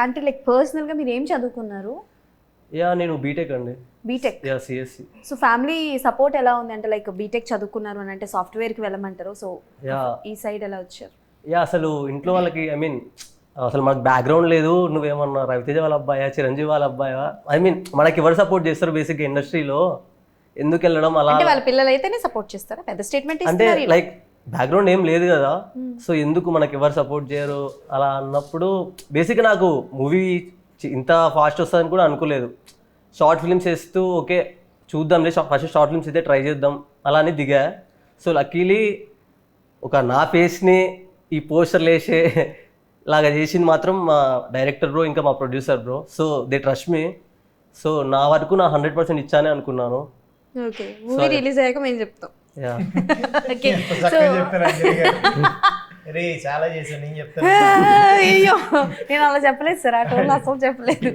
అంటే లైక్ పర్సనల్గా మీరు ఏం చదువుకున్నారు? యా నేను బీటెక్ అండి. BTech. Yeah CSC. So family support ఎలా ఉంది అంటే లైక్ బీటెక్ చదువుకున్నారు అని అంటే సాఫ్ట్వేర్కి వెళ్ళమంటారు, సో యా ఈ సైడ్ ఎలా వచ్చారు? యా అసలు ఇంట్లో వాళ్ళకి ఐ మీన్ అసలు మనకు బ్యాక్గ్రౌండ్ లేదు, నువ్వేమన్నా రవితేజ వాళ్ళ అబ్బాయా చిరంజీవి వాళ్ళ అబ్బాయా, ఐ మీన్ మనకి ఎవరు సపోర్ట్ చేస్తారు బేసిక్గా ఇండస్ట్రీలో, ఎందుకు వెళ్ళడం అలా అంటే వాళ్ళ పిల్లలు అయితేనే సపోర్ట్ చేస్తారా? పెద్ద స్టేట్మెంట్ అంటే ఇస్తున్నారు. లైక్ బ్యాక్గ్రౌండ్ ఏం లేదు కదా, సో ఎందుకు మనకి ఎవరు సపోర్ట్ చేయరు అలా అన్నప్పుడు బేసిక్గా నాకు మూవీ ఇంత ఫాస్ట్ వస్తుందని కూడా అనుకోలేదు. షార్ట్ ఫిల్మ్స్ వేస్తూ ఓకే చూద్దాంలే ఫస్ట్ షార్ట్ ఫిల్మ్స్ అయితే ట్రై చేద్దాం అలా అని దిగా. సో లక్కీలీ ఒక నా ఫేస్ని ఈ పోస్టర్లు వేసే లాగా చేసింది మాత్రం మా డైరెక్టర్ బ్రో, ఇంకా మా producer bro. So they trust me. So నా వరకు నా 100% ఇచ్చానే అనుకున్నాను. ఓకే, మూవీ రిలీజ్ అయ్యాక మేము చెప్తాం. యా ఓకే, చాలా చేశాను నేను చెప్తాను. అయ్యో నేను అలా చెప్పలేదు సార్, ఆ టోన్ అసలు చెప్పలేదు.